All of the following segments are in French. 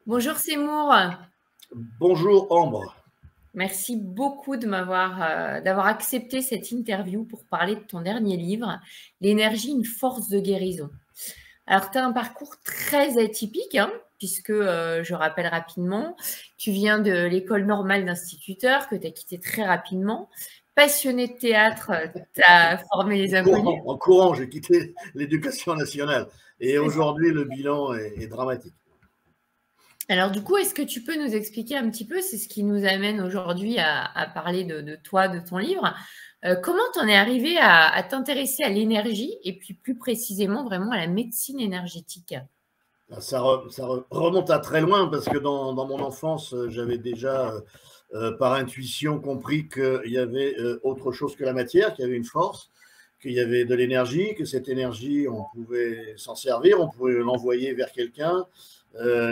Bonjour Seymour, Bonjour Ambre. merci beaucoup de d'avoir accepté cette interview pour parler de ton dernier livre, L'énergie, une force de guérison. Alors, tu as un parcours très atypique, hein, puisque, je rappelle rapidement, tu viens de l'école normale d'instituteur que tu as quitté très rapidement. Passionné de théâtre, tu as formé les inconnus. En courant, j'ai quitté l'éducation nationale et C'est ça. aujourd'hui le bilan est dramatique. Alors du coup, est-ce que tu peux nous expliquer un petit peu, c'est ce qui nous amène aujourd'hui à parler de toi, de ton livre, comment tu en es arrivé à t'intéresser à l'énergie et puis plus précisément vraiment à la médecine énergétique? Remonte à très loin parce que dans mon enfance, j'avais déjà par intuition compris qu'il y avait autre chose que la matière, qu'il y avait une force, qu'il y avait de l'énergie, que cette énergie, on pouvait s'en servir, on pouvait l'envoyer vers quelqu'un.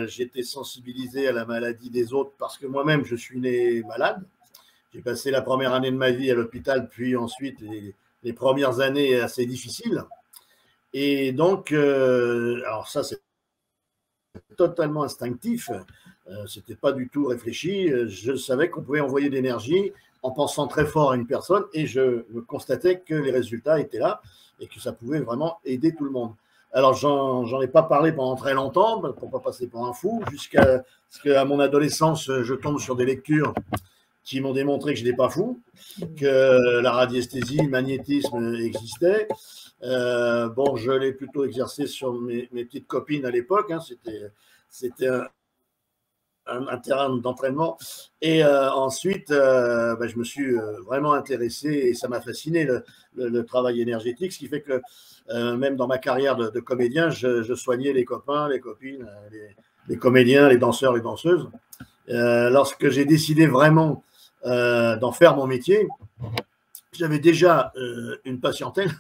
J'étais sensibilisé à la maladie des autres parce que moi-même, je suis né malade. J'ai passé la première année de ma vie à l'hôpital, puis ensuite les premières années assez difficiles. Et donc, alors ça, c'est totalement instinctif. C'était pas du tout réfléchi. Je savais qu'on pouvait envoyer de l'énergie en pensant très fort à une personne et je constatais que les résultats étaient là et que ça pouvait vraiment aider tout le monde. Alors, j'en ai pas parlé pendant très longtemps pour pas passer pour un fou, jusqu'à ce qu'à mon adolescence, je tombe sur des lectures qui m'ont démontré que je n'étais pas fou, que la radiesthésie, le magnétisme existait. Bon, je l'ai plutôt exercé sur mes petites copines à l'époque. Hein, c'était un terrain d'entraînement. Et ensuite, je me suis vraiment intéressé et ça m'a fasciné le travail énergétique, ce qui fait que même dans ma carrière de comédien, je soignais les copains, les copines, les comédiens, les danseurs, les danseuses. Lorsque j'ai décidé vraiment d'en faire mon métier, j'avais déjà une patientèle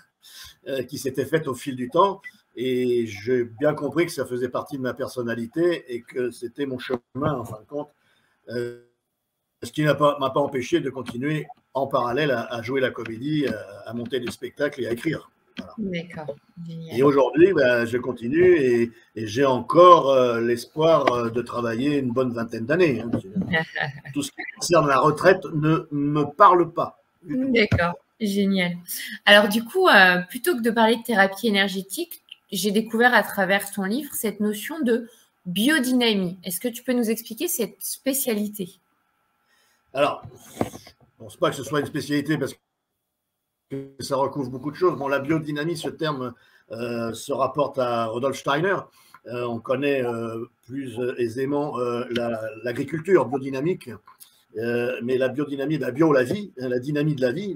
qui s'était faite au fil du temps et j'ai bien compris que ça faisait partie de ma personnalité et que c'était mon chemin en fin de compte, ce qui m'a pas empêché de continuer en parallèle à jouer la comédie, à monter des spectacles et à écrire. Voilà. D'accord, Et génial. aujourd'hui, je continue et j'ai encore l'espoir de travailler une bonne vingtaine d'années. Hein. Tout ce qui concerne la retraite ne me parle pas du tout. D'accord, génial. Alors du coup, plutôt que de parler de thérapie énergétique, j'ai découvert à travers ton livre cette notion de biodynamie. Est-ce que tu peux nous expliquer cette spécialité? Alors, je ne pense pas que ce soit une spécialité parce que ça recouvre beaucoup de choses. Bon, la biodynamie, ce terme se rapporte à Rudolf Steiner. On connaît plus aisément l'agriculture biodynamique. Mais la biodynamie, la bio, la vie, la dynamie de la vie,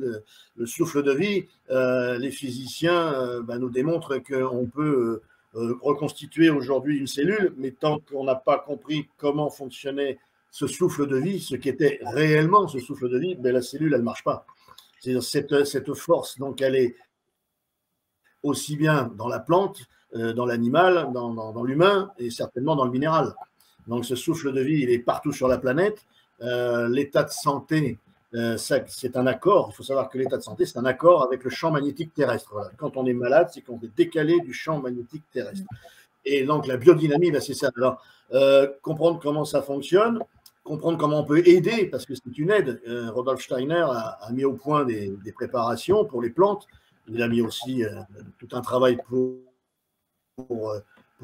le souffle de vie, les physiciens nous démontrent qu'on peut reconstituer aujourd'hui une cellule, mais tant qu'on n'a pas compris comment fonctionnait ce souffle de vie, ce qu'était réellement ce souffle de vie, la cellule, elle ne marche pas. C'est cette force, donc elle est aussi bien dans la plante, dans l'animal, dans l'humain et certainement dans le minéral. Donc ce souffle de vie, il est partout sur la planète. L'état de santé, c'est un accord. Il faut savoir que l'état de santé, c'est un accord avec le champ magnétique terrestre. Voilà. Quand on est malade, c'est qu'on est décalé du champ magnétique terrestre. Et donc la biodynamie, c'est ça. Alors, comprendre comment ça fonctionne, comprendre comment on peut aider, parce que c'est une aide. Rudolf Steiner a mis au point des préparations pour les plantes. Il a mis aussi tout un travail pour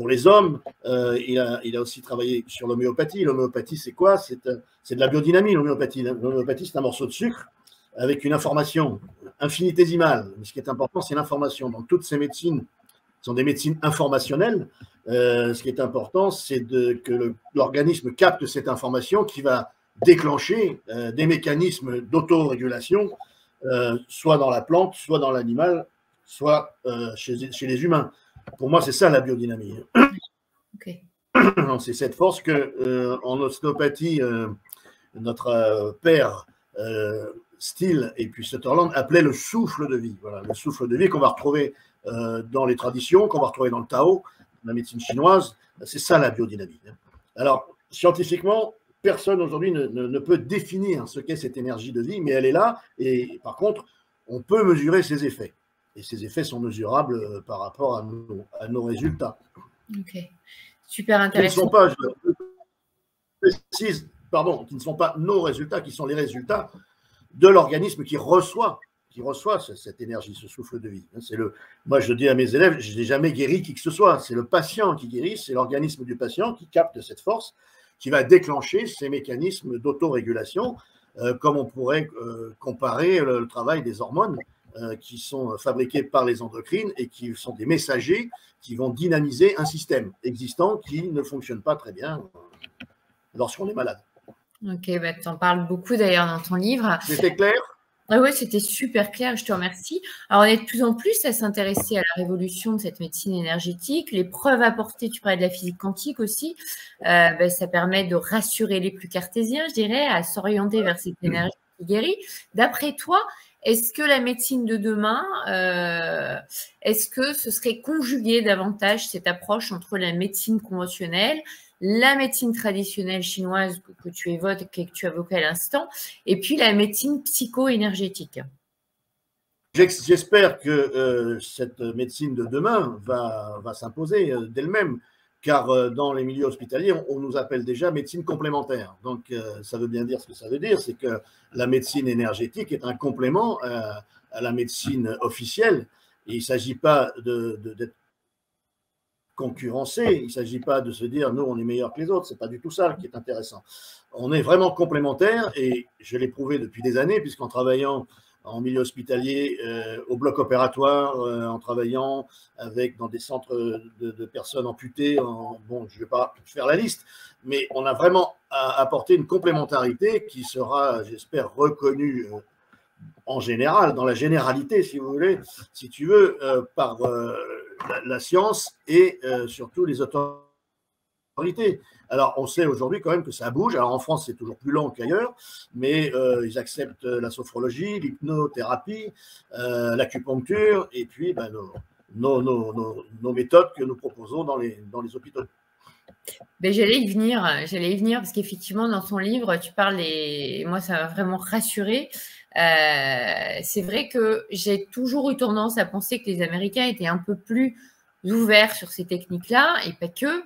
les hommes. Il a aussi travaillé sur l'homéopathie. L'homéopathie, c'est quoi? C'est de la biodynamie, l'homéopathie. L'homéopathie, c'est un morceau de sucre avec une information infinitésimale. Mais ce qui est important, c'est l'information. Donc, toutes ces médecines sont des médecines informationnelles. Ce qui est important, c'est que l'organisme capte cette information qui va déclencher des mécanismes d'autorégulation, soit dans la plante, soit dans l'animal, soit chez les humains. Pour moi, c'est ça la biodynamie. Ok. C'est cette force que, en ostéopathie, notre père Steele et puis Sutherland appelaient le souffle de vie. Voilà, le souffle de vie qu'on va retrouver dans les traditions, qu'on va retrouver dans le Tao, la médecine chinoise. C'est ça la biodynamie. Alors, scientifiquement, personne aujourd'hui ne peut définir ce qu'est cette énergie de vie, mais elle est là. Et par contre, on peut mesurer ses effets. Et ces effets sont mesurables par rapport à nos résultats. Ok. Super Qui ne sont intéressant. pas, précise, pardon, qui ne sont pas nos résultats, qui sont les résultats de l'organisme qui reçoit cette énergie, ce souffle de vie. Moi, je dis à mes élèves, je n'ai jamais guéri qui que ce soit. C'est le patient qui guérit, c'est l'organisme du patient qui capte cette force, qui va déclencher ces mécanismes d'autorégulation, comme on pourrait comparer le travail des hormones qui sont fabriquées par les endocrines et qui sont des messagers qui vont dynamiser un système existant qui ne fonctionne pas très bien lorsqu'on est malade. Ok, bah, tu en parles beaucoup d'ailleurs dans ton livre. C'était clair ? Ah ouais, c'était super clair, je te remercie. Alors, on est de plus en plus à s'intéresser à la révolution de cette médecine énergétique. Les preuves apportées, tu parlais de la physique quantique aussi, ça permet de rassurer les plus cartésiens, je dirais, à s'orienter vers cette énergie qui guérit. D'après toi, est-ce que la médecine de demain, est-ce que ce serait conjugué davantage cette approche entre la médecine conventionnelle, la médecine traditionnelle chinoise que tu évoques et que tu évoquais à l'instant, et puis la médecine psycho-énergétique? J'espère que cette médecine de demain va s'imposer d'elle-même, car dans les milieux hospitaliers, on nous appelle déjà médecine complémentaire. Donc, ça veut bien dire ce que ça veut dire, c'est que la médecine énergétique est un complément à la médecine officielle. Et il ne s'agit pas d'être concurrencé, il ne s'agit pas de se dire nous on est meilleur que les autres, c'est pas du tout ça qui est intéressant. On est vraiment complémentaires et je l'ai prouvé depuis des années puisqu'en travaillant en milieu hospitalier, au bloc opératoire, en travaillant dans des centres de personnes amputées, bon je ne vais pas faire la liste, mais on a vraiment apporté une complémentarité qui sera, j'espère, reconnue en général, dans la généralité, si vous voulez, si tu veux, par la science et surtout les autorités. Alors, on sait aujourd'hui quand même que ça bouge. Alors, en France, c'est toujours plus lent qu'ailleurs, mais ils acceptent la sophrologie, l'hypnothérapie, l'acupuncture et puis nos méthodes que nous proposons dans les hôpitaux. Ben, j'allais y venir parce qu'effectivement, dans ton livre, tu parles et moi, ça m'a vraiment rassurée. C'est vrai que j'ai toujours eu tendance à penser que les Américains étaient un peu plus ouverts sur ces techniques-là et pas que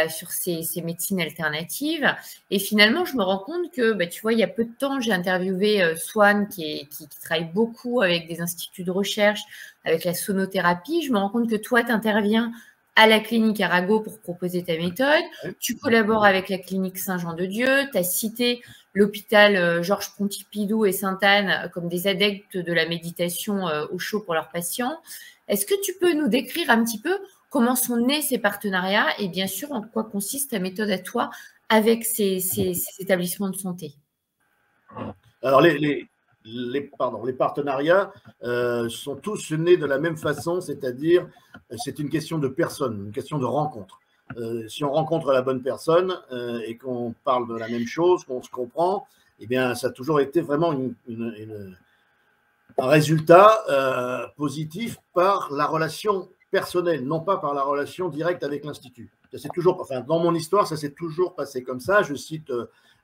sur ces médecines alternatives. Et finalement, je me rends compte que, tu vois, il y a peu de temps, j'ai interviewé Swan qui travaille beaucoup avec des instituts de recherche, avec la sonothérapie. Je me rends compte que toi, tu interviens à la clinique Arago pour proposer ta méthode. Tu collabores avec la clinique Saint-Jean-de-Dieu. Tu as cité l'hôpital Georges Pompidou et Sainte-Anne comme des adeptes de la méditation au chaud pour leurs patients. Est-ce que tu peux nous décrire un petit peu comment sont nés ces partenariats et bien sûr en quoi consiste ta méthode à toi avec ces établissements de santé? Alors, les partenariats sont tous nés de la même façon, c'est-à-dire c'est une question de personne, une question de rencontre. Si on rencontre la bonne personne et qu'on parle de la même chose, qu'on se comprend, eh bien, ça a toujours été vraiment un résultat positif par la relation personnelle, non pas par la relation directe avec l'Institut. Dans mon histoire, ça s'est toujours passé comme ça. Je cite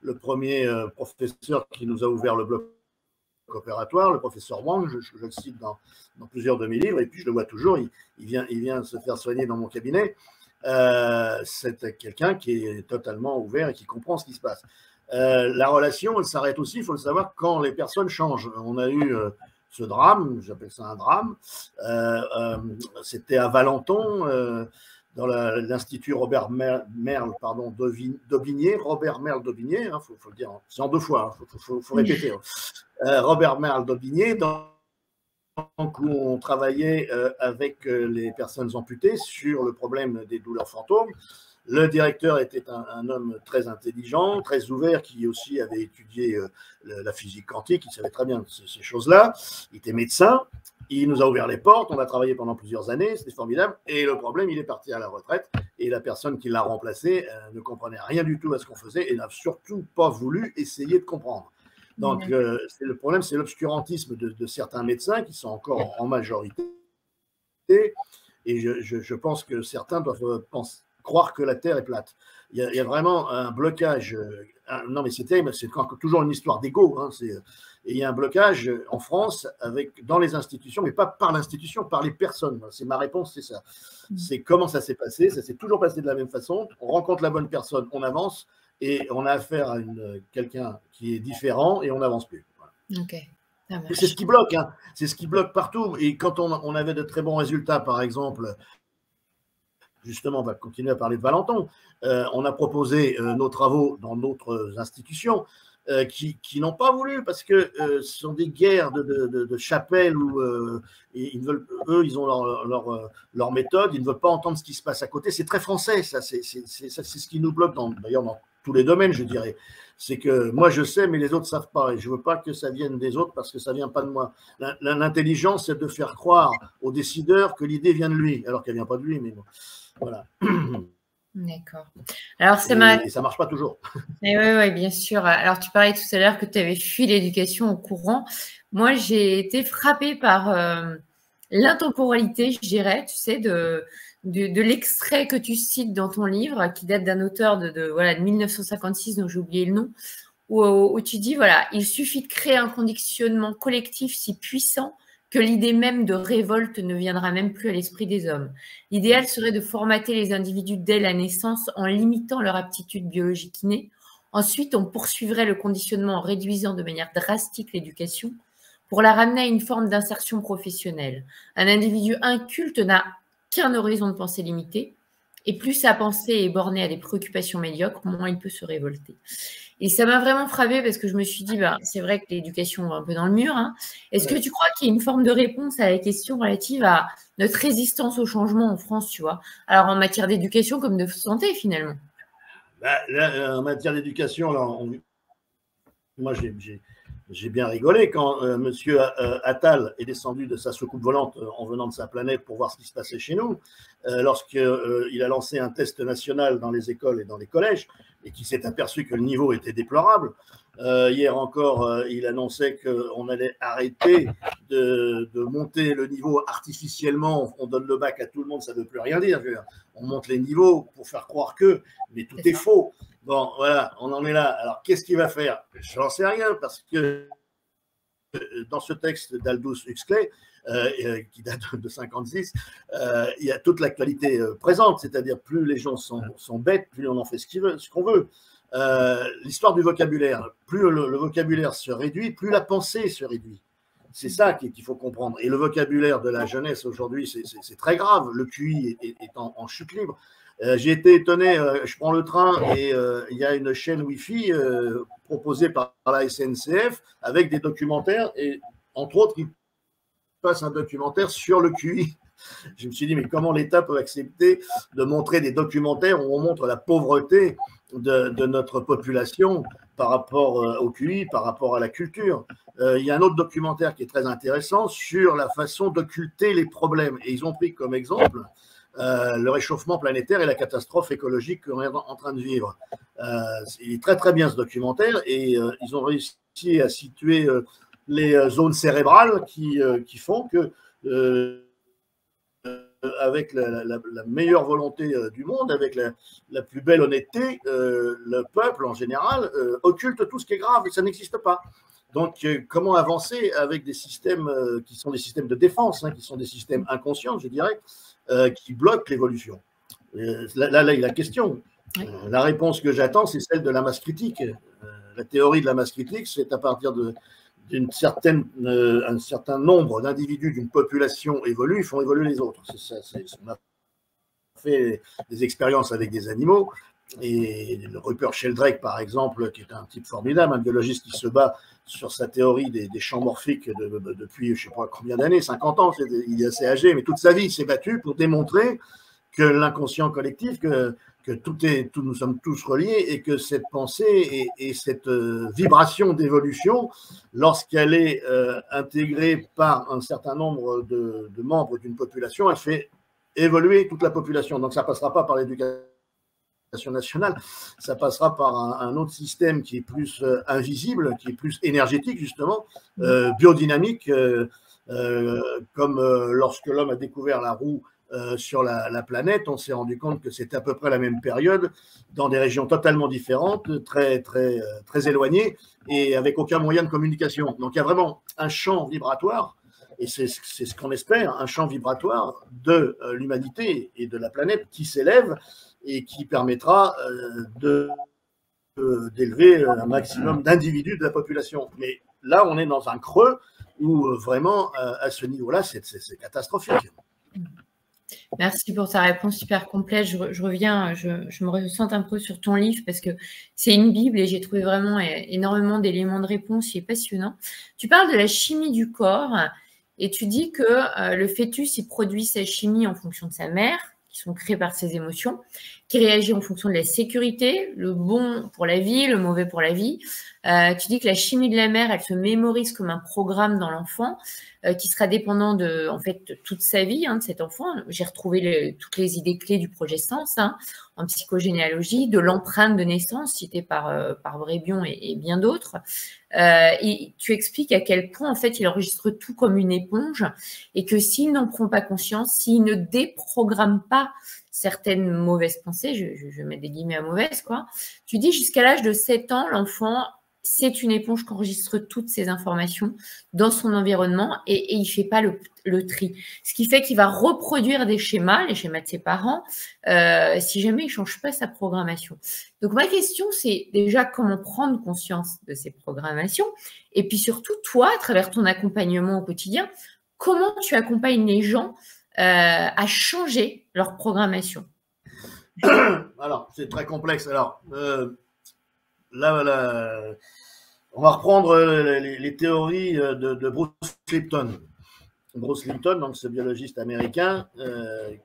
le premier professeur qui nous a ouvert le bloc opératoire, le professeur Wang, je le cite dans plusieurs de mes livres, et puis je le vois toujours, il vient se faire soigner dans mon cabinet. C'est quelqu'un qui est totalement ouvert et qui comprend ce qui se passe. La relation, elle s'arrête aussi, il faut le savoir, quand les personnes changent. On a eu ce drame, j'appelle ça un drame, c'était à Valenton, dans l'Institut Robert Merle d'Aubigné, Robert Merle d'Aubigné, il faut le dire, c'est en deux fois, il faut répéter. Robert Merle d'Aubigné, où on travaillait avec les personnes amputées sur le problème des douleurs fantômes. Le directeur était un homme très intelligent, très ouvert, qui aussi avait étudié la physique quantique, il savait très bien ces choses-là. Il était médecin, il nous a ouvert les portes, on a travaillé pendant plusieurs années, c'était formidable. Et le problème, il est parti à la retraite et la personne qui l'a remplacé ne comprenait rien du tout à ce qu'on faisait et n'a surtout pas voulu essayer de comprendre. Donc, le problème, c'est l'obscurantisme de certains médecins qui sont encore en majorité. Et je pense que certains doivent croire que la Terre est plate. Il y a vraiment un blocage. Non, mais c'est toujours une histoire d'ego. Hein, et il y a un blocage en France dans les institutions, mais pas par l'institution, par les personnes. C'est ma réponse, c'est ça. C'est comment ça s'est passé. Ça s'est toujours passé de la même façon. On rencontre la bonne personne, on avance. et on a affaire à quelqu'un qui est différent et on n'avance plus. Voilà. Ok. C'est ce qui bloque, hein. C'est ce qui bloque partout. Et quand on avait de très bons résultats, par exemple, justement, on va continuer à parler de Valenton, on a proposé nos travaux dans d'autres institutions qui n'ont pas voulu parce que ce sont des guerres de chapelles où ils veulent, eux, ils ont leur méthode, ils ne veulent pas entendre ce qui se passe à côté. C'est très français, ça. C'est ce qui nous bloque, d'ailleurs, dans tous les domaines, je dirais. C'est que moi, je sais, mais les autres ne savent pas. Et je ne veux pas que ça vienne des autres parce que ça ne vient pas de moi. L'intelligence, c'est de faire croire au décideur que l'idée vient de lui, alors qu'elle ne vient pas de lui. Mais bon, voilà. D'accord. Alors, et ça ne marche pas toujours. Oui, bien sûr. Alors, tu parlais tout à l'heure que tu avais fui l'éducation au courant. Moi, j'ai été frappée par l'intemporalité, je dirais, tu sais, de l'extrait que tu cites dans ton livre, qui date d'un auteur de 1956, dont j'ai oublié le nom, où tu dis, voilà, il suffit de créer un conditionnement collectif si puissant que l'idée même de révolte ne viendra même plus à l'esprit des hommes. L'idéal serait de formater les individus dès la naissance en limitant leur aptitude biologique innée. Ensuite, on poursuivrait le conditionnement en réduisant de manière drastique l'éducation pour la ramener à une forme d'insertion professionnelle. Un individu inculte n'a qu'un horizon de pensée limité, et plus sa pensée est bornée à des préoccupations médiocres, moins il peut se révolter. Et ça m'a vraiment frappée parce que je me suis dit, c'est vrai que l'éducation va un peu dans le mur. Hein. Est-ce que tu crois qu'il y a une forme de réponse à la question relative à notre résistance au changement en France, tu vois? Alors, en matière d'éducation comme de santé, finalement. Là, en matière d'éducation, moi, j'ai bien rigolé quand M. Attal est descendu de sa soucoupe volante en venant de sa planète pour voir ce qui se passait chez nous, lorsqu'il a lancé un test national dans les écoles et dans les collèges et qu'il s'est aperçu que le niveau était déplorable. Hier encore, il annonçait qu'on allait arrêter de monter le niveau artificiellement. On donne le bac à tout le monde, ça ne veut plus rien dire. On monte les niveaux pour faire croire que, mais tout est faux. Bon, voilà, on en est là. Alors, qu'est-ce qu'il va faire? Je n'en sais rien, parce que dans ce texte d'Aldous Huxley, qui date de 1956, il y a toute l'actualité présente, c'est-à-dire plus les gens sont bêtes, plus on en fait ce qu'on veut. L'histoire du vocabulaire, plus le vocabulaire se réduit, plus la pensée se réduit. C'est ça qu'il faut comprendre. Et le vocabulaire de la jeunesse aujourd'hui, c'est très grave. Le QI est en chute libre. J'ai été étonné, je prends le train et il y a une chaîne Wi-Fi proposée par la SNCF avec des documentaires et entre autres, il passe un documentaire sur le QI. Je me suis dit, mais comment l'État peut accepter de montrer des documentaires où on montre la pauvreté de notre population par rapport au QI, par rapport à la culture. Il y a un autre documentaire qui est très intéressant sur la façon d'occulter les problèmes. Et ils ont pris comme exemple le réchauffement planétaire et la catastrophe écologique qu'on est en train de vivre. Il est très très bien ce documentaire et ils ont réussi à situer les zones cérébrales qui font que avec la meilleure volonté du monde, avec la plus belle honnêteté, le peuple en général occulte tout ce qui est grave et ça n'existe pas. Donc, comment avancer avec des systèmes qui sont des systèmes de défense, qui sont des systèmes inconscients, je dirais, qui bloquent l'évolution? Là, la question. La réponse que j'attends, c'est celle de la masse critique. La théorie de la masse critique, c'est à partir d'un certain nombre d'individus d'une population évolue, ils font évoluer les autres. On a fait des expériences avec des animaux. Et Rupert Sheldrake, par exemple, qui est un type formidable, un biologiste qui se bat sur sa théorie des champs morphiques depuis je ne sais pas combien d'années, 50 ans, il est assez âgé, mais toute sa vie, il s'est battu pour démontrer que l'inconscient collectif, que nous sommes tous reliés et que cette pensée et cette vibration d'évolution, lorsqu'elle est intégrée par un certain nombre de membres d'une population, elle fait évoluer toute la population. Donc ça ne passera pas par l'éducation nationale, ça passera par un autre système qui est plus invisible, qui est plus énergétique justement, biodynamique, comme lorsque l'homme a découvert la roue sur la planète, on s'est rendu compte que c'était à peu près la même période, dans des régions totalement différentes, très, très, très éloignées, et avec aucun moyen de communication. Donc il y a vraiment un champ vibratoire, et c'est ce qu'on espère, un champ vibratoire de l'humanité et de la planète qui s'élève, et qui permettra de d'élever un maximum d'individus de la population. Mais là, on est dans un creux où vraiment, à ce niveau-là, c'est catastrophique. Merci pour ta réponse super complète. Je reviens, je me ressens un peu sur ton livre parce que c'est une Bible et j'ai trouvé vraiment énormément d'éléments de réponse. Il est passionnant. Tu parles de la chimie du corps et tu dis que le fœtus, il produit sa chimie en fonction de sa mère, qui sont créées par ses émotions, qui réagit en fonction de la sécurité, le bon pour la vie, le mauvais pour la vie. Tu dis que la chimie de la mère, elle se mémorise comme un programme dans l'enfant qui sera dépendant de, en fait, de toute sa vie de cet enfant. J'ai retrouvé toutes les idées clés du projet Sens en psychogénéalogie, de l'empreinte de naissance citée par Brébion et bien d'autres. Et tu expliques à quel point, en fait, il enregistre tout comme une éponge et que s'il n'en prend pas conscience, s'il ne déprogramme pas certaines mauvaises pensées, je mets des guillemets à mauvaises, quoi. Tu dis jusqu'à l'âge de 7 ans, l'enfant, c'est une éponge qui enregistre toutes ces informations dans son environnement et il ne fait pas le tri. Ce qui fait qu'il va reproduire des schémas, les schémas de ses parents, si jamais il ne change pas sa programmation. Donc, ma question, c'est déjà comment prendre conscience de ces programmations et puis surtout, toi, à travers ton accompagnement au quotidien, comment tu accompagnes les gens à changer leur programmation? Alors, c'est très complexe. Alors, là, on va reprendre les théories de Bruce Lipton. Bruce Lipton, donc ce biologiste américain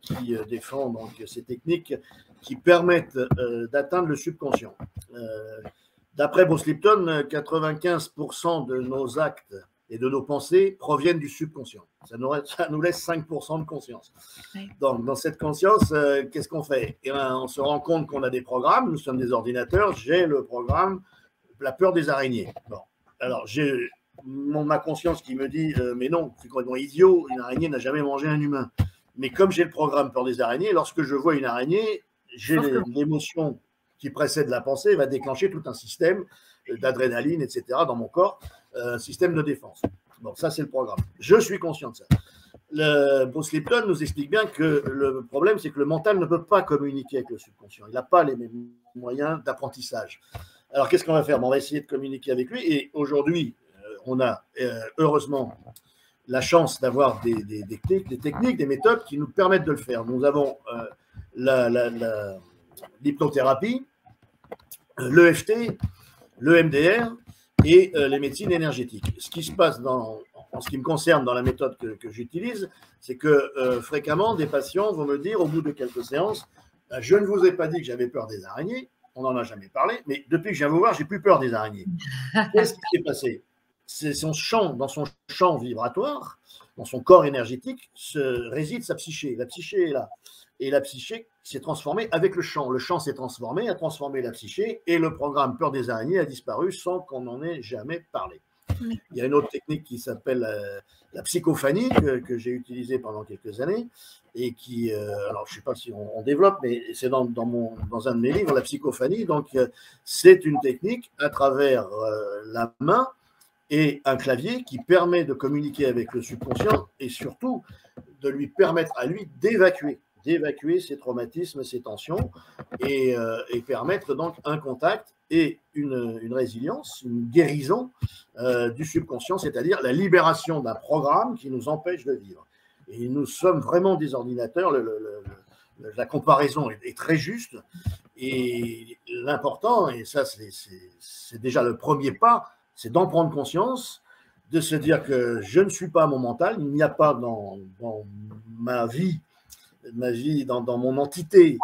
qui défend donc ces techniques qui permettent d'atteindre le subconscient. D'après Bruce Lipton, 95% de nos actes et de nos pensées proviennent du subconscient. Ça nous laisse 5% de conscience. Oui. Donc, dans cette conscience, qu'est-ce qu'on fait? Et on se rend compte qu'on a des programmes. Nous sommes des ordinateurs. J'ai le programme la peur des araignées. Bon. Alors, j'ai ma conscience qui me dit mais non, c'est complètement idiot, une araignée n'a jamais mangé un humain. Mais comme j'ai le programme peur des araignées, lorsque je vois une araignée, j'ai l'émotion qui précède la pensée, va déclencher tout un système d'adrénaline, etc. dans mon corps, un système de défense. Bon, ça, c'est le programme. Je suis conscient de ça. Bruce Lipton nous explique bien que le problème, c'est que le mental ne peut pas communiquer avec le subconscient. Il n'a pas les mêmes moyens d'apprentissage. Alors, qu'est-ce qu'on va faire? On va essayer de communiquer avec lui. Et aujourd'hui, on a heureusement la chance d'avoir des techniques, des méthodes qui nous permettent de le faire. Nous avons l'hypnothérapie, l'EFT, l'EMDR et les médecines énergétiques. Ce qui se passe en ce qui me concerne dans la méthode que j'utilise, c'est que fréquemment, des patients vont me dire au bout de quelques séances, je ne vous ai pas dit que j'avais peur des araignées, on n'en a jamais parlé, mais depuis que je viens vous voir, j'ai plus peur des araignées. Qu'est-ce qui s'est passé? C'est dans son champ vibratoire, dans son corps énergétique, réside sa psyché. La psyché est là. Et la psyché s'est transformée avec le champ. Le champ s'est transformé, a transformé la psyché, et le programme peur des araignées a disparu sans qu'on n'en ait jamais parlé. Il y a une autre technique qui s'appelle la psychophanie, que j'ai utilisée pendant quelques années, et qui, alors je ne sais pas si on développe, mais c'est dans un de mes livres, la psychophanie. Donc, c'est une technique à travers la main et un clavier qui permet de communiquer avec le subconscient et surtout de lui permettre à lui d'évacuer ses traumatismes, ses tensions et permettre donc un contact et une résilience, une guérison du subconscient, c'est-à-dire la libération d'un programme qui nous empêche de vivre. Et nous sommes vraiment des ordinateurs, la comparaison est très juste et l'important, et ça c'est déjà le premier pas, c'est d'en prendre conscience, de se dire que je ne suis pas mon mental, il n'y a pas dans ma vie, dans mon entité,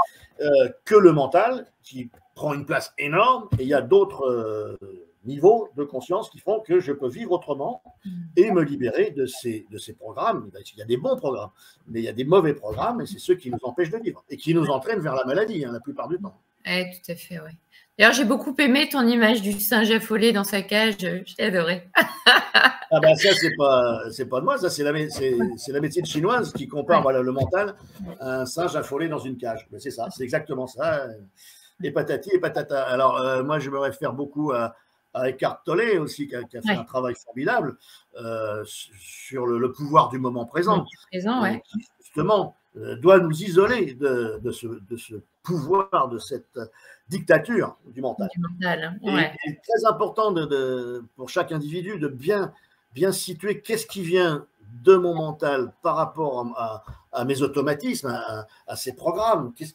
que le mental qui prend une place énorme, et il y a d'autres niveaux de conscience qui font que je peux vivre autrement et me libérer de ces programmes. Il y a des bons programmes, mais il y a des mauvais programmes, et c'est ceux qui nous empêchent de vivre et qui nous entraînent vers la maladie, la plupart du temps. Oui, tout à fait, oui. D'ailleurs, j'ai beaucoup aimé ton image du singe affolé dans sa cage. Je t'ai adoré. Ah ben ça, c'est pas de moi, ça c'est la médecine chinoise qui compare le mental à un singe affolé dans une cage. C'est ça, c'est exactement ça. Et patati et patata. Alors, moi, je me réfère beaucoup à Eckhart Tolle aussi, qui a fait un travail formidable sur le pouvoir du moment présent. Présent, qui, justement, doit nous isoler de ce pouvoir de cette dictature du mental. Ouais. Et très important pour chaque individu de bien situer qu'est-ce qui vient de mon mental par rapport à mes automatismes, à ces programmes, qu'est-ce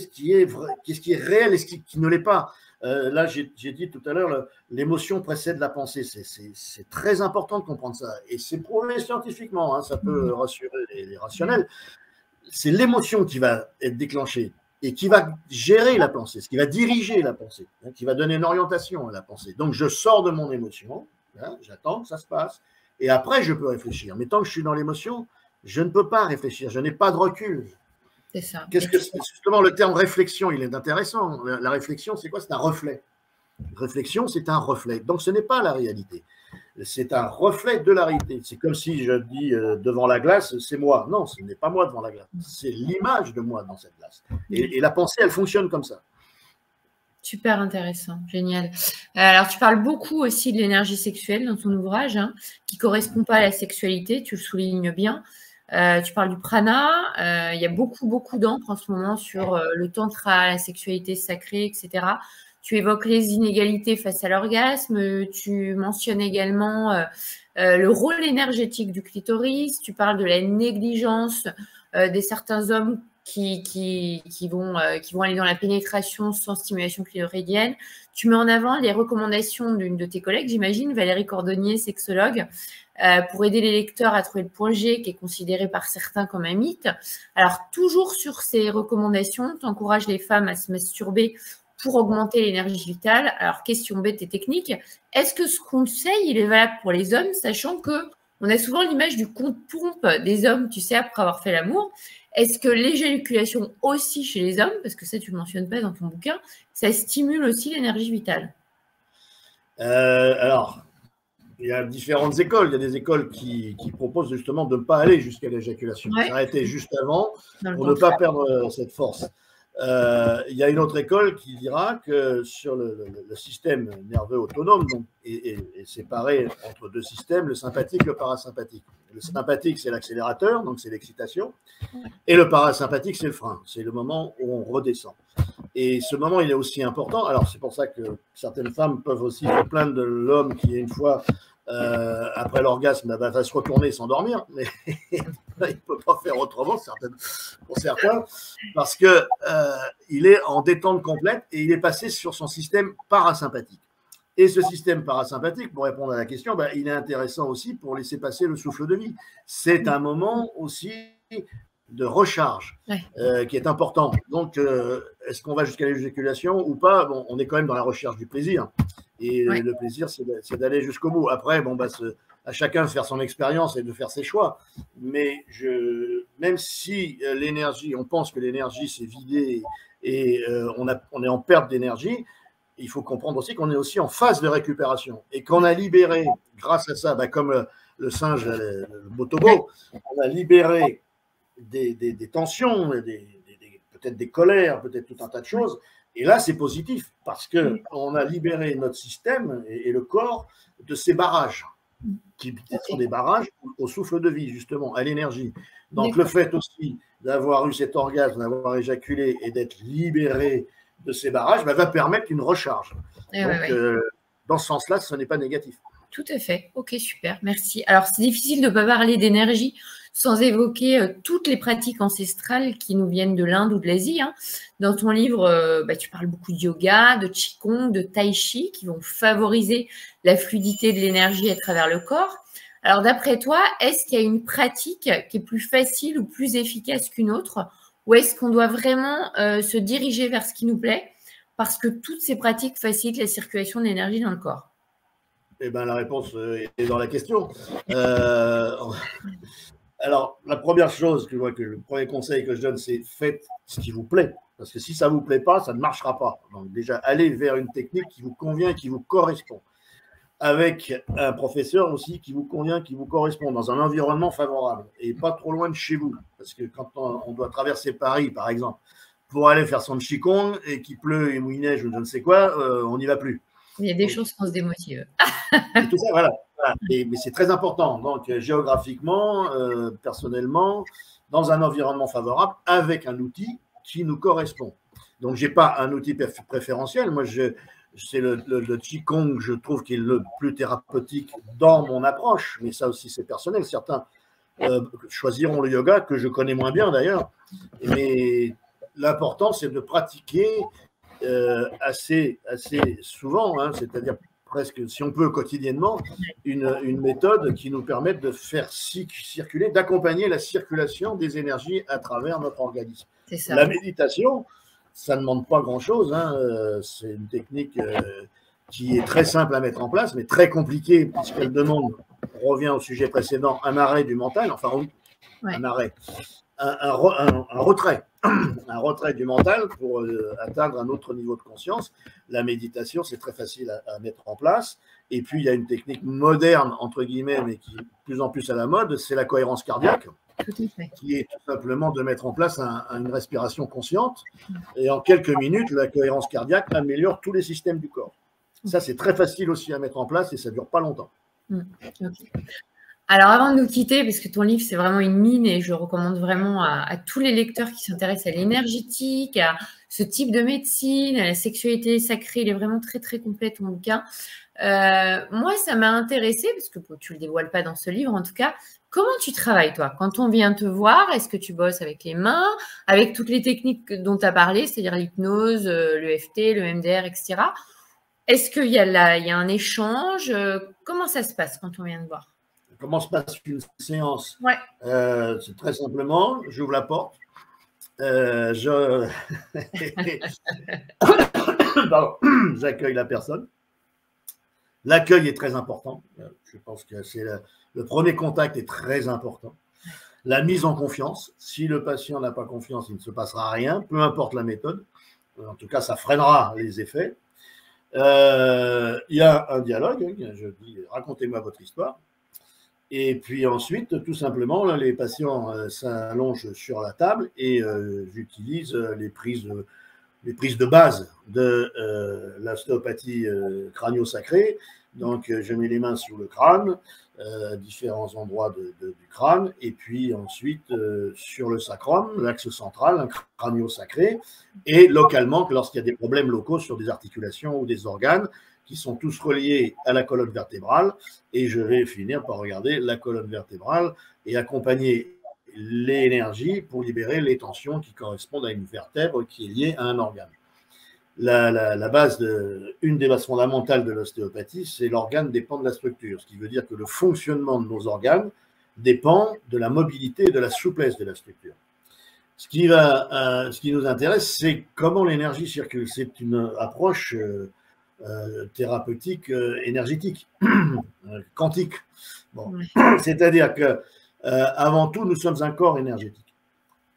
qui est vrai, qu'est-ce qui est réel et ce qui ne l'est pas. Là, j'ai dit tout à l'heure, l'émotion précède la pensée. C'est très important de comprendre ça. Et c'est prouvé scientifiquement, hein, ça peut rassurer les rationnels. C'est l'émotion qui va être déclenchée et qui va gérer la pensée, ce qui va diriger la pensée, hein, qui va donner une orientation à la pensée. Donc, je sors de mon émotion, hein, j'attends que ça se passe, et après, je peux réfléchir. Mais tant que je suis dans l'émotion, je ne peux pas réfléchir, je n'ai pas de recul. C'est ça. Justement, le terme réflexion, il est intéressant. La réflexion, c'est quoi? C'est un reflet. Réflexion, c'est un reflet. Donc, ce n'est pas la réalité. C'est un reflet de la réalité. C'est comme si je dis devant la glace, c'est moi. Non, ce n'est pas moi devant la glace. C'est l'image de moi dans cette glace. Et la pensée, elle fonctionne comme ça. Super intéressant, génial. Alors, tu parles beaucoup aussi de l'énergie sexuelle dans ton ouvrage, hein, qui ne correspond pas à la sexualité, tu le soulignes bien. Tu parles du prana, il y a beaucoup d'encre en ce moment sur le tantra, la sexualité sacrée, etc. Tu évoques les inégalités face à l'orgasme, tu mentionnes également le rôle énergétique du clitoris, tu parles de la négligence des certains hommes qui vont aller dans la pénétration sans stimulation clitoridienne. Tu mets en avant les recommandations d'une de tes collègues, j'imagine, Valérie Cordonnier, sexologue, pour aider les lecteurs à trouver le point G qui est considéré par certains comme un mythe. Alors, toujours sur ces recommandations, tu encourages les femmes à se masturber pour augmenter l'énergie vitale. Alors, question bête et technique, est-ce que ce conseil, il est valable pour les hommes, sachant qu'on a souvent l'image du compte-pompe des hommes, tu sais, après avoir fait l'amour. Est-ce que l'éjaculation aussi chez les hommes, parce que ça, tu ne le mentionnes pas dans ton bouquin, ça stimule aussi l'énergie vitale? Alors, il y a différentes écoles. Il y a des écoles qui proposent justement de ne pas aller jusqu'à l'éjaculation, s'arrêter juste avant pour ne pas perdre cette force. Il y a une autre école qui dira que sur le système nerveux autonome, donc, est séparé entre deux systèmes, le sympathique et le parasympathique. Le sympathique, c'est l'accélérateur, donc c'est l'excitation, et le parasympathique, c'est le frein, c'est le moment où on redescend. Et ce moment, il est aussi important. Alors, c'est pour ça que certaines femmes peuvent aussi se plaindre de l'homme qui, une fois après l'orgasme, va se retourner et s'endormir, mais il ne peut pas faire autrement pour certains, parce qu'il est en détente complète et il est passé sur son système parasympathique. Et ce système parasympathique, pour répondre à la question, il est intéressant aussi pour laisser passer le souffle de vie. C'est un moment aussi de recharge qui est important. Donc, est-ce qu'on va jusqu'à l'éjaculation ou pas? Bon, on est quand même dans la recherche du plaisir. Et le plaisir, c'est d'aller jusqu'au bout. Après, à chacun de faire son expérience et de faire ses choix. Mais même si l'énergie, on pense que l'énergie s'est vidée et on est en perte d'énergie, il faut comprendre aussi qu'on est aussi en phase de récupération. Et qu'on a libéré, grâce à ça, comme le singe, le botobo, on a libéré des tensions, peut-être des colères, peut-être tout un tas de choses. Et là, c'est positif parce qu'on a libéré notre système et le corps de ces barrages, qui sont des barrages au souffle de vie, justement, à l'énergie. Donc, le fait aussi d'avoir eu cet orgasme, d'avoir éjaculé et d'être libéré de ces barrages, va permettre une recharge. Donc, dans ce sens-là, ce n'est pas négatif. Tout à fait. Ok, super. Merci. Alors, c'est difficile de ne pas parler d'énergie sans évoquer toutes les pratiques ancestrales qui nous viennent de l'Inde ou de l'Asie. Hein. Dans ton livre, tu parles beaucoup de yoga, de qigong, de tai chi qui vont favoriser la fluidité de l'énergie à travers le corps. Alors, d'après toi, est-ce qu'il y a une pratique qui est plus facile ou plus efficace qu'une autre? Ou est-ce qu'on doit vraiment se diriger vers ce qui nous plaît parce que toutes ces pratiques facilitent la circulation de l'énergie dans le corps? Eh bien, la réponse est dans la question. Alors, la première chose le premier conseil que je donne, c'est faites ce qui vous plaît. Parce que si ça ne vous plaît pas, ça ne marchera pas. Donc, déjà, allez vers une technique qui vous convient et qui vous correspond. Avec un professeur aussi qui vous convient, qui vous correspond, dans un environnement favorable et pas trop loin de chez vous. Parce que quand on doit traverser Paris, par exemple, pour aller faire son qigong et qu'il pleut et il neige ou je ne sais quoi, on n'y va plus. Il y a des choses qu'on se démotive. Et tout ça, voilà. Mais c'est très important. Donc, géographiquement, personnellement, dans un environnement favorable, avec un outil qui nous correspond. Donc, je n'ai pas un outil préférentiel. Moi, c'est le Qigong, je trouve, qui est le plus thérapeutique dans mon approche. Mais ça aussi, c'est personnel. Certains choisiront le yoga, que je connais moins bien d'ailleurs. Mais l'important, c'est de pratiquer assez souvent, hein, c'est-à-dire presque, si on peut, quotidiennement, une méthode qui nous permette de faire circuler, d'accompagner la circulation des énergies à travers notre organisme. La méditation, ça ne demande pas grand-chose, hein, c'est une technique qui est très simple à mettre en place, mais très compliquée, puisqu'elle demande, on revient au sujet précédent, un arrêt du mental, enfin, un arrêt, un retrait. Un retrait du mental pour atteindre un autre niveau de conscience. La méditation, c'est très facile à mettre en place. Et puis, il y a une technique moderne, entre guillemets, mais qui est de plus en plus à la mode, c'est la cohérence cardiaque, qui est tout simplement de mettre en place une respiration consciente. Et en quelques minutes, la cohérence cardiaque améliore tous les systèmes du corps. Ça, c'est très facile aussi à mettre en place et ça ne dure pas longtemps. Okay. Alors, avant de nous quitter, parce que ton livre, c'est vraiment une mine et je recommande vraiment à tous les lecteurs qui s'intéressent à l'énergétique, à ce type de médecine, à la sexualité sacrée, il est vraiment très, très complet, ton bouquin. Moi, ça m'a intéressée, parce que tu ne le dévoiles pas dans ce livre, en tout cas. Comment tu travailles, toi? Quand on vient te voir, est-ce que tu bosses avec les mains, avec toutes les techniques dont tu as parlé, c'est-à-dire l'hypnose, l'EFT, le MDR, etc. Est-ce qu'il y a un échange? Comment ça se passe quand on vient te voir? Comment se passe une séance? Ouais. C'est très simplement, j'ouvre la porte, j'accueille la personne. L'accueil est très important. Je pense que le premier contact est très important. La mise en confiance. Si le patient n'a pas confiance, il ne se passera rien, peu importe la méthode. En tout cas, ça freinera les effets. Il y a un dialogue. Je dis, racontez-moi votre histoire. Et puis ensuite, tout simplement, les patients s'allongent sur la table et j'utilise les prises de base de l'ostéopathie crânio-sacrée. Donc, je mets les mains sur le crâne, différents endroits du crâne, et puis ensuite sur le sacrum, l'axe central, un crânio-sacré, et localement, lorsqu'il y a des problèmes locaux sur des articulations ou des organes, qui sont tous reliés à la colonne vertébrale, et je vais finir par regarder la colonne vertébrale et accompagner l'énergie pour libérer les tensions qui correspondent à une vertèbre qui est liée à un organe. La base, une des bases fondamentales de l'ostéopathie, c'est l'organe dépend de la structure, ce qui veut dire que le fonctionnement de nos organes dépend de la mobilité et de la souplesse de la structure. Ce qui nous intéresse, c'est comment l'énergie circule. C'est une approche thérapeutique énergétique, quantique. Bon. C'est-à-dire que avant tout, nous sommes un corps énergétique.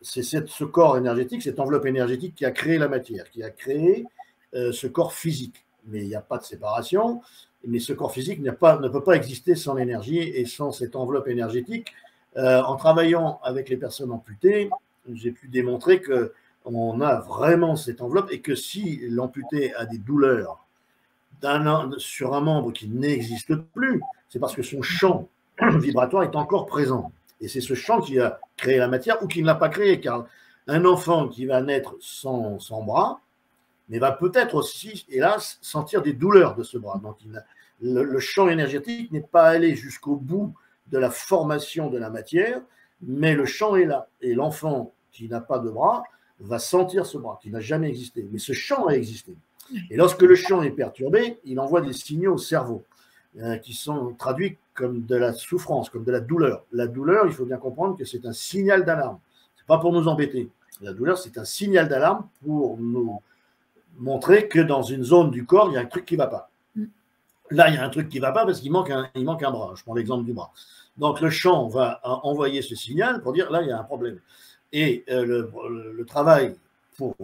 C'est ce corps énergétique, cette enveloppe énergétique qui a créé la matière, qui a créé ce corps physique. Mais il n'y a pas de séparation, mais ce corps physique ne peut pas exister sans l'énergie et sans cette enveloppe énergétique. En travaillant avec les personnes amputées, j'ai pu démontrer qu'on a vraiment cette enveloppe et que si l'amputé a des douleurs sur un membre qui n'existe plus, c'est parce que son champ vibratoire est encore présent. Et c'est ce champ qui a créé la matière ou qui ne l'a pas créé, car un enfant qui va naître sans bras, mais va peut-être aussi, hélas, sentir des douleurs de ce bras. Donc le champ énergétique n'est pas allé jusqu'au bout de la formation de la matière, mais le champ est là. Et l'enfant qui n'a pas de bras va sentir ce bras, qui n'a jamais existé. Mais ce champ a existé. Et lorsque le champ est perturbé, il envoie des signaux au cerveau qui sont traduits comme de la souffrance, comme de la douleur. La douleur, il faut bien comprendre que c'est un signal d'alarme. Ce n'est pas pour nous embêter. La douleur, c'est un signal d'alarme pour nous montrer que dans une zone du corps, il y a un truc qui ne va pas. Là, il y a un truc qui ne va pas parce qu'il manque un bras. Je prends l'exemple du bras. Donc, le champ va envoyer ce signal pour dire là, il y a un problème. Et le travail pour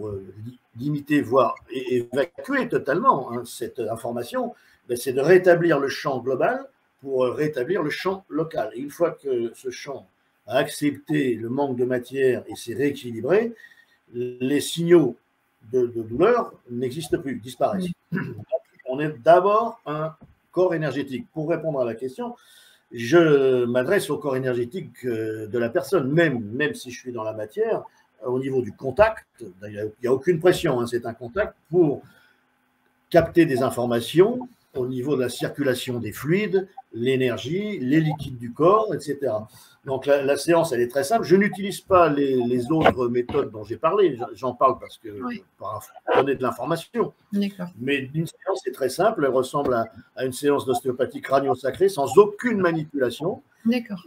limiter, voire évacuer totalement cette information, c'est de rétablir le champ global pour rétablir le champ local. Et une fois que ce champ a accepté le manque de matière et s'est rééquilibré, les signaux de douleur n'existent plus, disparaissent. On est d'abord un corps énergétique. Pour répondre à la question, je m'adresse au corps énergétique de la personne, même si je suis dans la matière. au niveau du contact. Il n'y a aucune pression, hein, c'est un contact pour capter des informations au niveau de la circulation des fluides, l'énergie, les liquides du corps, etc. Donc la séance, elle est très simple. Je n'utilise pas les autres méthodes dont j'ai parlé. J'en parle parce que pour donner de l'information. Mais une séance est très simple. Elle ressemble à une séance d'ostéopathie crânio-sacrée sans aucune manipulation.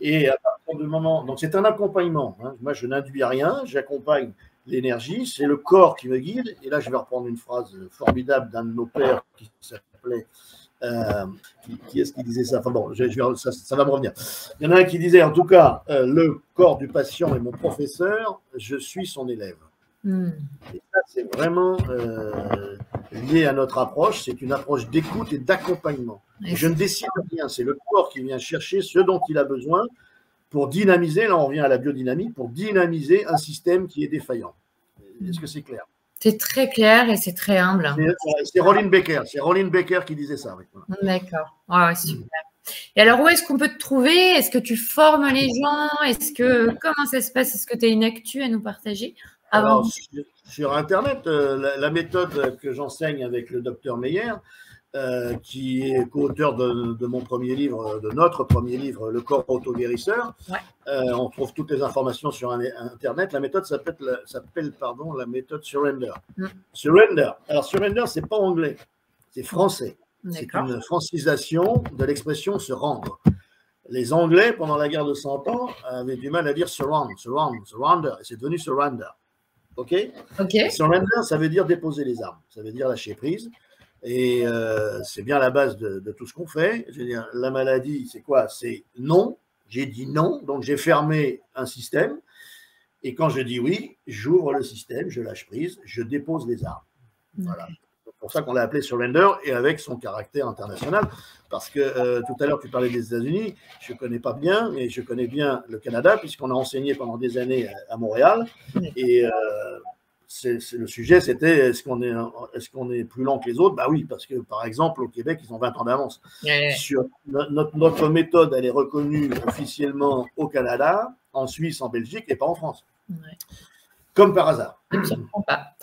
Et à partir du moment, donc c'est un accompagnement. Hein. Moi, je n'induis rien. J'accompagne l'énergie. C'est le corps qui me guide. Et là, je vais reprendre une phrase formidable d'un de nos pères qui s'appelait. Qui est-ce qui disait ça? Enfin bon, ça va me revenir. Il y en a un qui disait, en tout cas, le corps du patient est mon professeur, je suis son élève. Et ça, c'est vraiment lié à notre approche. C'est une approche d'écoute et d'accompagnement. Je ne décide rien. C'est le corps qui vient chercher ce dont il a besoin pour dynamiser, là on revient à la biodynamie, pour dynamiser un système qui est défaillant. Est-ce que c'est clair? C'est très clair et c'est très humble. C'est Rollin Baker. C'est Rollin Baker qui disait ça. Oui. D'accord. Ouais, super. Et alors, où est-ce qu'on peut te trouver? Est-ce que tu formes les gens? Comment ça se passe? Est-ce que tu as une actu à nous partager? Alors, sur Internet, la méthode que j'enseigne avec le docteur Meyer, qui est co-auteur de mon premier livre, de notre premier livre, Le corps autoguérisseur. On trouve toutes les informations sur Internet. La méthode s'appelle la méthode Surrender. Surrender. Alors, Surrender, c'est pas anglais, c'est français. C'est une francisation de l'expression se rendre. Les Anglais, pendant la guerre de 100 ans, avaient du mal à dire surrender. Et c'est devenu surrender. OK? Surrender, ça veut dire déposer les armes. Ça veut dire lâcher prise. Et c'est bien la base de tout ce qu'on fait. Je veux dire, la maladie, c'est quoi? C'est non. J'ai dit non, donc j'ai fermé un système. Et quand je dis oui, j'ouvre le système, je lâche prise, je dépose les armes. Voilà. C'est pour ça qu'on l'a appelé Surrender et avec son caractère international. Parce que tout à l'heure, tu parlais des États-Unis. Je ne connais pas bien, mais je connais bien le Canada, puisqu'on a enseigné pendant des années à Montréal. Et le sujet, c'était est-ce qu'on est plus lent que les autres? Bah oui, parce que par exemple, au Québec, ils ont 20 ans d'avance. Sur notre méthode, elle est reconnue officiellement au Canada, en Suisse, en Belgique et pas en France. Comme par hasard. Absolument pas.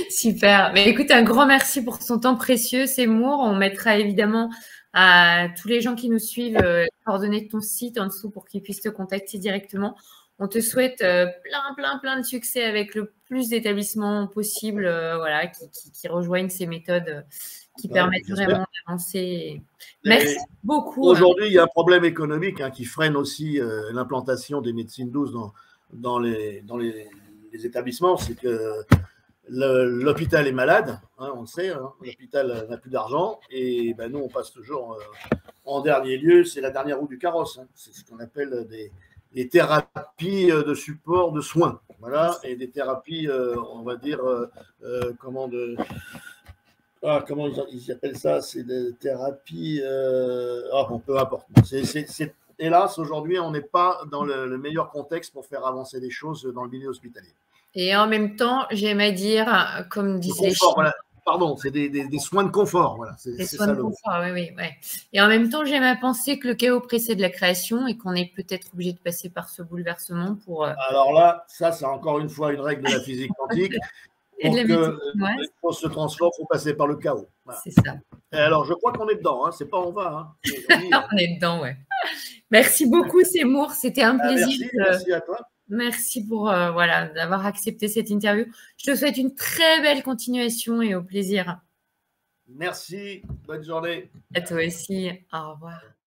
Super. Mais écoute, un grand merci pour son temps précieux, Seymour. On mettra évidemment à tous les gens qui nous suivent les coordonnées de ton site en dessous pour qu'ils puissent te contacter directement. On te souhaite plein de succès avec le plus d'établissements possible, voilà, qui rejoignent ces méthodes qui permettent vraiment d'avancer. Merci beaucoup. Aujourd'hui, il y a un problème économique qui freine aussi l'implantation des médecines douces dans les établissements. C'est que l'hôpital est malade, on le sait, l'hôpital n'a plus d'argent et nous, on passe toujours en dernier lieu. C'est la dernière roue du carrosse. C'est ce qu'on appelle des thérapies de support de soins, voilà, et des thérapies, on va dire, comment ils appellent ça? C'est des thérapies, bon, peu importe. Hélas, aujourd'hui, on n'est pas dans le meilleur contexte pour faire avancer les choses dans le milieu hospitalier. Et en même temps, j'aime à dire, comme disaient les Chinois, voilà. Pardon, c'est des soins de confort. Voilà. Des soins de confort, oui. Et en même temps, j'aime à penser que le chaos précède la création et qu'on est peut-être obligé de passer par ce bouleversement pour… Alors là, ça, c'est encore une fois une règle de la physique quantique. Pour que les choses se transforment, il faut passer par le chaos. Voilà. C'est ça. Et alors, je crois qu'on est dedans. C'est pas on va. On est dedans, ouais. Merci beaucoup, Seymour. C'était un plaisir. Merci à toi. Merci pour d'avoir accepté cette interview. Je te souhaite une très belle continuation et au plaisir. Merci. Bonne journée. À toi aussi. Au revoir.